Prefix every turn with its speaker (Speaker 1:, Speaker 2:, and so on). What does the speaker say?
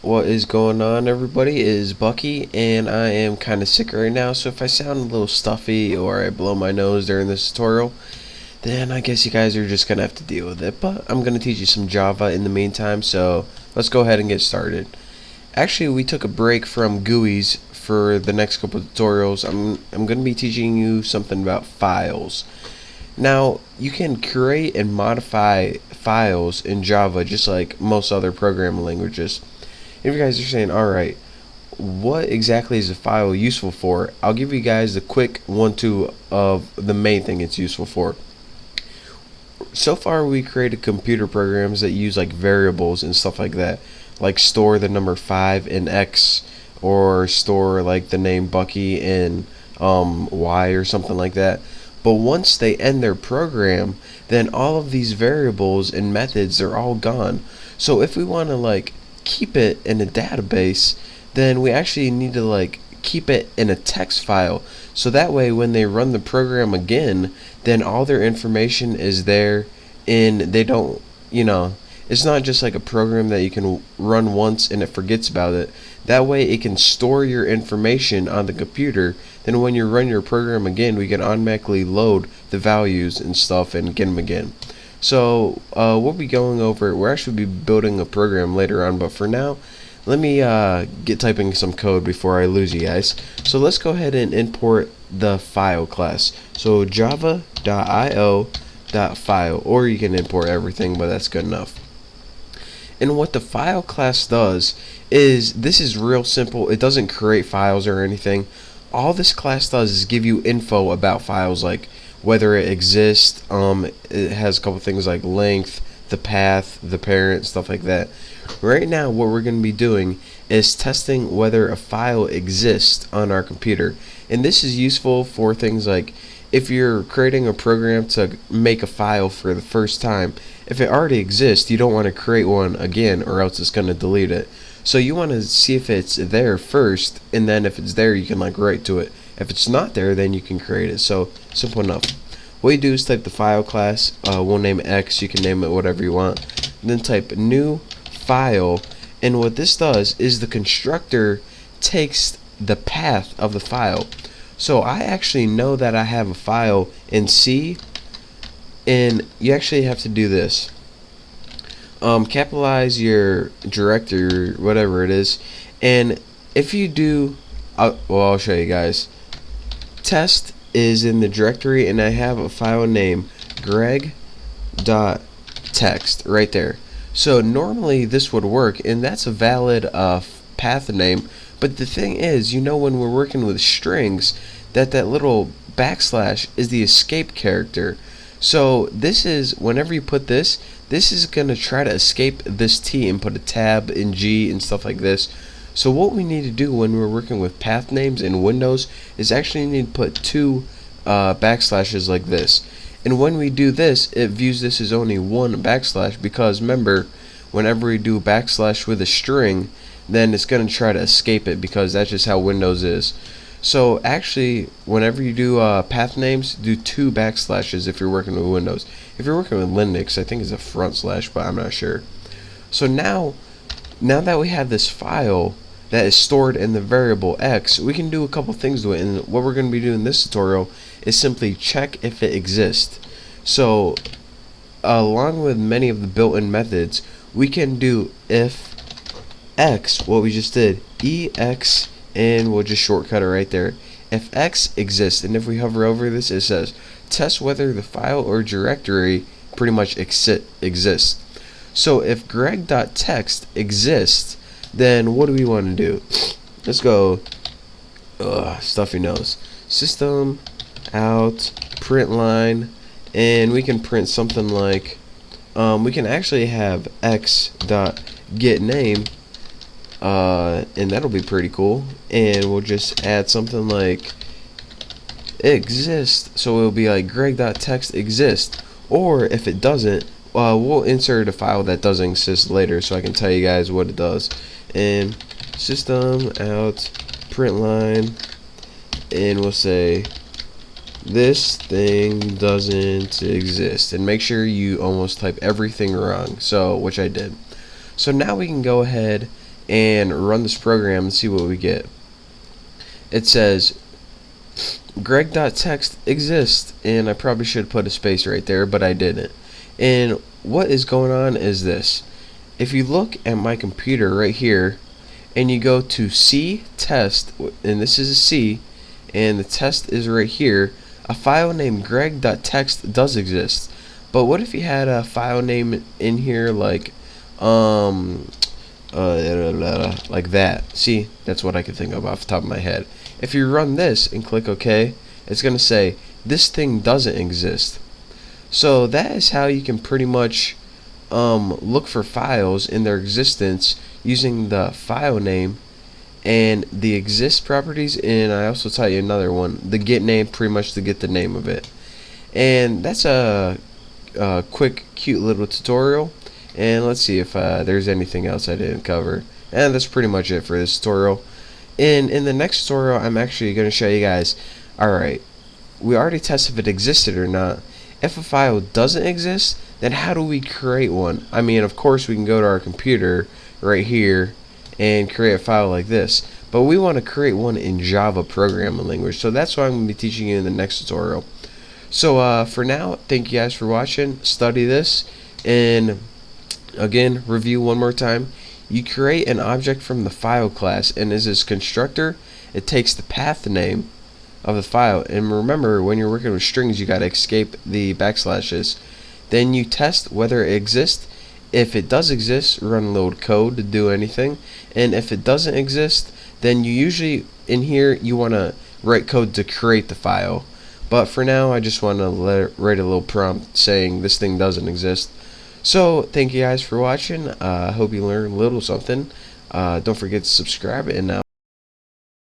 Speaker 1: What is going on, everybody? It is Bucky, and I am kind of sick right now, so if I sound a little stuffy or I blow my nose during this tutorial, then I guess you guys are just going to have to deal with it. But I'm going to teach you some Java in the meantime, so let's go ahead and get started. Actually, we took a break from GUIs for the next couple of tutorials. I'm going to be teaching you something about files. Now, you can create and modify files in Java just like most other programming languages. If you guys are saying, alright, what exactly is a file useful for? I'll give you guys the quick 1-2 of the main thing it's useful for. So far, we created computer programs that use like variables and stuff like that, like store the number 5 in X, or store like the name Bucky in Y or something like that. But once they end their program, then all of these variables and methods are all gone. So if we want to like keep it in a database, then we actually need to like keep it in a text file, so that way when they run the program again, then all their information is there, and they don't, it's not just like a program that you can run once and it forgets about it. That way it can store your information on the computer, then when you run your program again, we can automatically load the values and stuff and get them again. So we'll be going over, we'll actually be building a program later on, but for now, let me get typing some code before I lose you guys. So let's go ahead and import the file class. So java.io.file, or you can import everything, but that's good enough. And what the file class does is, this is real simple. It doesn't create files or anything. All this class does is give you info about files, like whether it exists. It has a couple things like length, the path, the parent, stuff like that. Right now, what we're going to be doing is testing whether a file exists on our computer. And this is useful for things like if you're creating a program to make a file for the first time. If it already exists, you don't want to create one again, or else it's going to delete it. So you want to see if it's there first, and then if it's there, you can like write to it. If it's not there, then you can create it. So simple enough. What you do is type the file class. We'll name it X. You can name it whatever you want. And then type new file. And what this does is the constructor takes the path of the file. So I actually know that I have a file in C, and you actually have to do this. Capitalize your directory, whatever it is, and if you do, I'll show you guys. Test is in the directory, and I have a file name greg.txt right there. So normally this would work, and that's a valid path name. But the thing is, when we're working with strings, that little backslash is the escape character. So this is, whenever you put this is going to try to escape this T and put a tab in G and stuff like this. So what we need to do when we're working with path names in Windows is actually need to put 2 backslashes like this. And when we do this, it views this as only 1 backslash, because remember, whenever we do backslash with a string, then it's going to try to escape it, because that's just how Windows is. So actually, whenever you do path names, do 2 backslashes if you're working with Windows. If you're working with Linux, I think it's a front slash, but I'm not sure. So now that we have this file that is stored in the variable X, we can do a couple things to it. And what we're going to be doing in this tutorial is simply check if it exists. So along with many of the built-in methods, we can do if X, what we just did, EX, and we'll just shortcut it right there. If X exists, and if we hover over this, it says test whether the file or directory pretty much exists. So if greg.txt exists, then what do we want to do? Let's go stuffy nose, system out print line, and we can print something like we can actually have x.getName, and that'll be pretty cool. And we'll just add something like exist, so it'll be like greg.txt exist. Or if it doesn't, we'll insert a file that doesn't exist later, so I can tell you guys what it does. And system out print line, and we'll say this thing doesn't exist, and make sure you almost type everything wrong, so which I did. So now we can go ahead and run this program and see what we get. It says Greg.txt exists, and I probably should put a space right there, but I didn't. And what is going on is this. If you look at my computer right here, and you go to C test, and this is a C, and the test is right here, a file named greg.txt does exist. But what if you had a file name in here like like that? See, that's what I could think of off the top of my head. If you run this and click OK, it's going to say this thing doesn't exist. So that is how you can pretty much look for files in their existence using the file name and the exist properties, and I also tell you another one, the get name, pretty much to get the name of it. And that's a quick cute little tutorial, and let's see if there's anything else I didn't cover. And that's pretty much it for this tutorial. In the next tutorial, I'm actually going to show you guys, alright, we already tested if it existed or not. If a file doesn't exist, then how do we create one? I mean, of course we can go to our computer right here and create a file like this, but we want to create one in Java programming language, so that's what I'm going to be teaching you in the next tutorial. So for now, thank you guys for watching. Study this, and again, review one more time. You create an object from the file class, and as this constructor, it takes the path name of the file. And remember, when you're working with strings, you got to escape the backslashes. Then you test whether it exists. If it does exist, run load code to do anything, and if it doesn't exist, then you usually in here you want to write code to create the file. But for now, I just want to write a little prompt saying this thing doesn't exist. So thank you guys for watching. I hope you learned a little something. Don't forget to subscribe, and